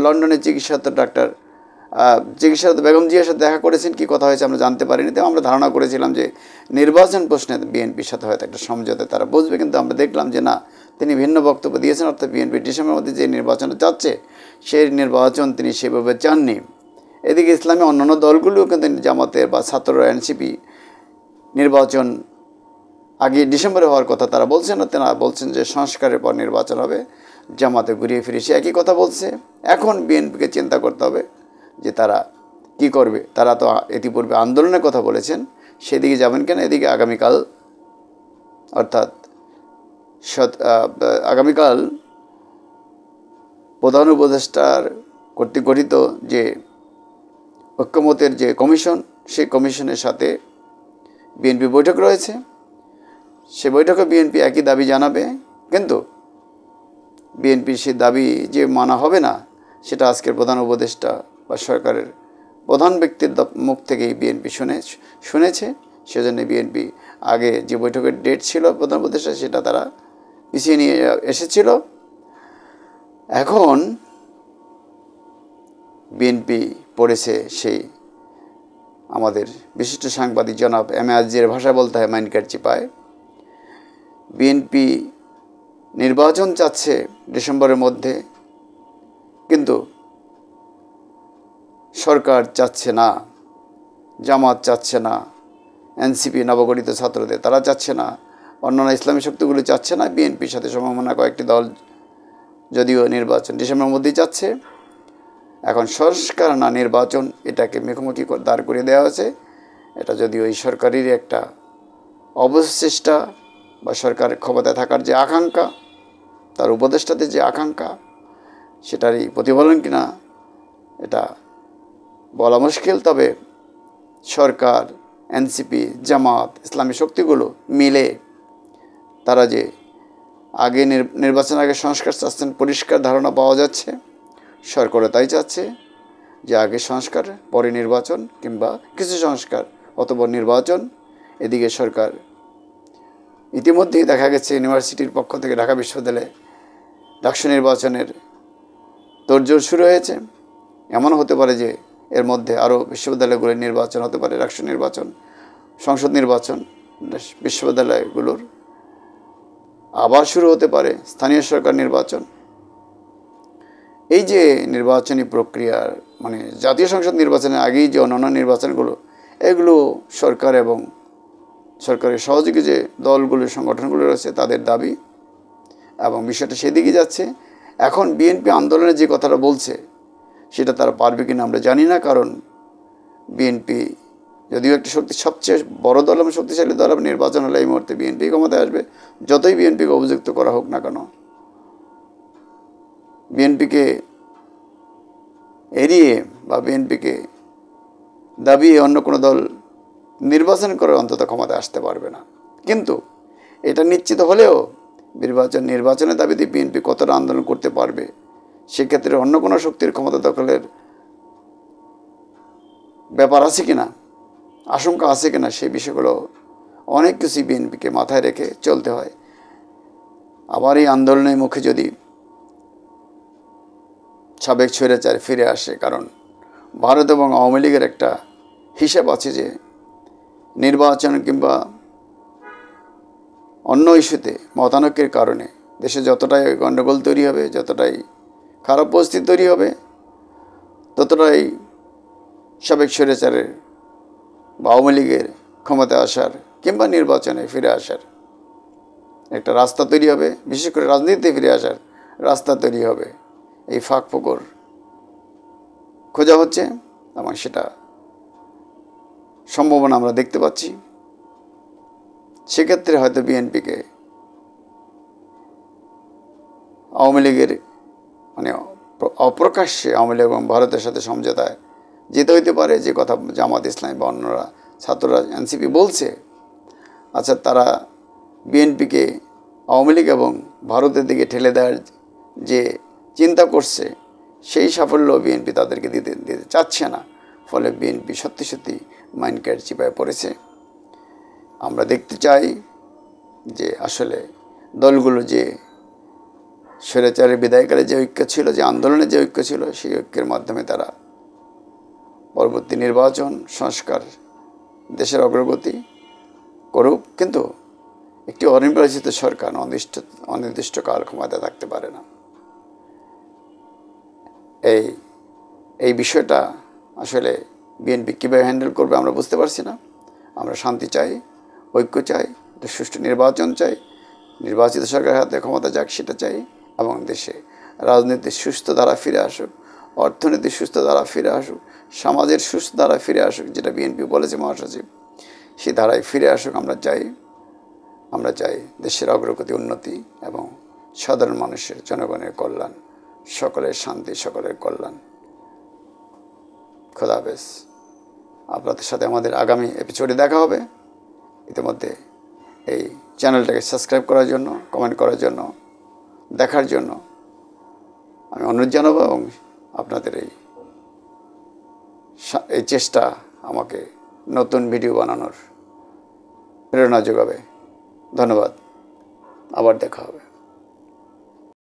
লন্ডনে চিকিৎসারত বেগম জিয়ার সাথে দেখা করেছেন, কি কথা হয়েছে আমরা জানতে পারিনি। তো আমরা ধারণা করেছিলাম যে নির্বাচন প্রশ্নে বিএনপির সাথে হয়তো একটা সমঝোতায় তারা বুঝবে, কিন্তু আমরা দেখলাম যে না, তিনি ভিন্ন বক্তব্য দিয়েছেন। অর্থাৎ বিএনপি ডিসেম্বরের মধ্যে যে নির্বাচনটা চাচ্ছে সেই নির্বাচন তিনি সেভাবে চাননি। এদিকে ইসলামী অন্যান্য দলগুলোও কিন্তু জামাতের বা ছাত্ররা এনসিপি নির্বাচন আগে ডিসেম্বরে হওয়ার কথা তারা বলছেন না, তারা বলছেন যে সংস্কারের পর নির্বাচন হবে। জামাতে ঘুরিয়ে ফিরে সে একই কথা বলছে। এখন বিএনপিকে চিন্তা করতে হবে যে তারা কি করবে। তারা তো ইতিপূর্বে আন্দোলনের কথা বলেছেন, সেদিকে যাবেন কেন? এদিকে আগামীকাল অর্থাৎ আগামীকাল প্রধান উপদেষ্টার কর্তৃক গঠিত যে ঐক্যমতের যে কমিশন, সেই কমিশনের সাথে বিএনপি বৈঠক রয়েছে। সে বৈঠকে বিএনপি একই দাবি জানাবে, কিন্তু বিএনপির সেই দাবি যে মানা হবে না সেটা আজকের প্রধান উপদেষ্টা বা সরকারের প্রধান ব্যক্তির মুখ থেকেই বিএনপি শুনেছে। সেজন্য বিএনপি আগে যে বৈঠকের ডেট ছিল প্রধান উপদেষ্টা, সেটা তারা পিছিয়ে নিয়ে এসেছিল। এখন বিএনপি পড়েছে সেই আমাদের বিশিষ্ট সাংবাদিক জনাব এম এ আজিজের ভাষা বলতে হয় মাইনকার চিপায়। বিএনপি নির্বাচন চাচ্ছে ডিসেম্বরের মধ্যে, কিন্তু সরকার চাচ্ছে না, জামাত চাচ্ছে না, এনসিপি নবগঠিত ছাত্রদের তারা চাচ্ছে না, অন্যান্য ইসলামী শক্তিগুলো চাচ্ছে না। বিএনপির সাথে সমমনা কয়েকটি দল যদিও নির্বাচন ডিসেম্বরের মধ্যেই চাচ্ছে। এখন সংস্কার না নির্বাচন, এটাকে মুখোমুখি দাঁড় করিয়ে দেওয়া হয়েছে। এটা যদিও এই সরকারেরই একটা অবচেষ্টা বা সরকারের ক্ষমতায় থাকার যে আকাঙ্ক্ষা, তার উপদেষ্টাদের যে আকাঙ্ক্ষা, সেটারই প্রতিফলন কিনা এটা বলা মুশকিল। তবে সরকার, এনসিপি, জামাত, ইসলামী শক্তিগুলো মিলে তারা যে আগে নির্বাচন আগে সংস্কার চাচ্ছেন, পরিষ্কার ধারণা পাওয়া যাচ্ছে সরকারও তাই চাচ্ছে যে আগে সংস্কার পরে নির্বাচন, কিংবা কিছু সংস্কার অতঃপর নির্বাচন। এদিকে সরকার ইতিমধ্যেই দেখা গেছে ইউনিভার্সিটির পক্ষ থেকে ঢাকা বিশ্ববিদ্যালয়ে ডাকসু নির্বাচনের তোড়জোড় শুরু হয়েছে। এমনও হতে পারে যে এর মধ্যে আরও বিশ্ববিদ্যালয়গুলোর নির্বাচন হতে পারে, ডাকসু নির্বাচন, সংসদ নির্বাচন, বিশ্ববিদ্যালয়গুলোর আবার শুরু হতে পারে স্থানীয় সরকার নির্বাচন। এই যে নির্বাচনী প্রক্রিয়ার মানে জাতীয় সংসদ নির্বাচনের আগেই যে অন্যান্য নির্বাচনগুলো, এগুলো সরকার এবং সরকারের সহযোগী যে দলগুলো, সংগঠনগুলো রয়েছে তাদের দাবি, এবং বিষয়টা সেদিকে যাচ্ছে। এখন বিএনপি আন্দোলনের যে কথাটা বলছে সেটা তারা পারবে কিনা আমরা জানি না, কারণ বিএনপি যদিও একটা সবচেয়ে বড় দল এবং শক্তিশালী দল, এবং নির্বাচন হলে এই মুহূর্তে বিএনপি ক্ষমতায় আসবে। যতই বিএনপিকে অভিযুক্ত করা হোক না কেন, বিএনপিকে এড়িয়ে বা বিএনপিকে দাবিয়ে অন্য কোনো দল নির্বাচন করে অন্তত ক্ষমতায় আসতে পারবে না। কিন্তু এটা নিশ্চিত হলেও নির্বাচনের দাবিতে বিএনপি কতটা আন্দোলন করতে পারবে, সেক্ষেত্রে অন্য কোনো শক্তির ক্ষমতা দখলের ব্যাপার আছে কিনা, আশঙ্কা আছে কিনা, সেই বিষয়গুলো অনেক কিছুই বিএনপিকে মাথায় রেখে চলতে হয়। আবার এই আন্দোলনের মুখে যদি সাবেক স্বৈরাচার ফিরে আসে, কারণ ভারত এবং আওয়ামী লীগের একটা হিসাব আছে যে নির্বাচন কিংবা অন্য ইস্যুতে মতানৈক্যের কারণে দেশে যতটাই গণ্ডগোল তৈরি হবে, যতটাই খারাপ পরিস্থিতি তৈরি হবে, ততটাই সাবেক স্বৈরাচারের বা আওয়ামী লীগের ক্ষমতায় আসার কিংবা নির্বাচনে ফিরে আসার একটা রাস্তা তৈরি হবে। বিশেষ করে রাজনীতিতে ফিরে আসার রাস্তা তৈরি হবে। এই ফাঁক ফোকর খোঁজা হচ্ছে এবং সেটা সম্ভাবনা আমরা দেখতে পাচ্ছি। সেক্ষেত্রে হয়তো বিএনপিকে আওয়ামী লীগের মানে অপ্রকাশ্যে আওয়ামী লীগ এবং ভারতের সাথে সমঝোতায় যেতে হইতে পারে, যে কথা জামাত ইসলামী বা অন্যরা ছাত্ররা এনসিপি বলছে। আচ্ছা, তারা বিএনপিকে আওয়ামী লীগ এবং ভারতের দিকে ঠেলে দেওয়ার যে চিন্তা করছে, সেই সাফল্য বিএনপি তাদেরকে দিতে চাচ্ছে না। ফলে বিএনপি সত্যি সত্যি মাইনকার চিপায় পড়েছে। আমরা দেখতে চাই যে আসলে দলগুলো যে স্বৈরাচারের বিদায়কালে যে ঐক্য ছিল, যে আন্দোলনের যে ঐক্য ছিল, সেই ঐক্যের মাধ্যমে তারা পরবর্তী নির্বাচন, সংস্কার, দেশের অগ্রগতি করুক, কিন্তু একটি অনির্বাচিত সরকার অনির্দিষ্টকাল ক্ষমতায় থাকতে পারে না। এই বিষয়টা আসলে বিএনপি কীভাবে হ্যান্ডেল করবে আমরা বুঝতে পারছি না। আমরা শান্তি চাই, ঐক্য চাই, সুষ্ঠু নির্বাচন চাই, নির্বাচিত সরকারের হাতে ক্ষমতা যাক সেটা চাই, এবং দেশে রাজনীতির সুস্থ ধারা ফিরে আসুক, অর্থনীতির সুস্থ ধারা ফিরে আসুক, সমাজের সুস্থ ধারা ফিরে আসুক, যেটা বিএনপি বলেছে মহাসচিব, সেই ধারায় ফিরে আসুক। আমরা চাই দেশের অগ্রগতি, উন্নতি এবং সাধারণ মানুষের, জনগণের কল্যাণ, সকলের শান্তি, সকলের কল্যাণ। খোদা হাফেজ। আপনাদের সাথে আমাদের আগামী এপিসোডে দেখা হবে। ইতিমধ্যে এই চ্যানেলটাকে সাবস্ক্রাইব করার জন্য, কমেন্ট করার জন্য, দেখার জন্য আমি অনুরোধ জানাবো, এবং আপনাদের এই চেষ্টা আমাকে নতুন ভিডিও বানানোর প্রেরণা যোগাবে। ধন্যবাদ। আবার দেখা হবে।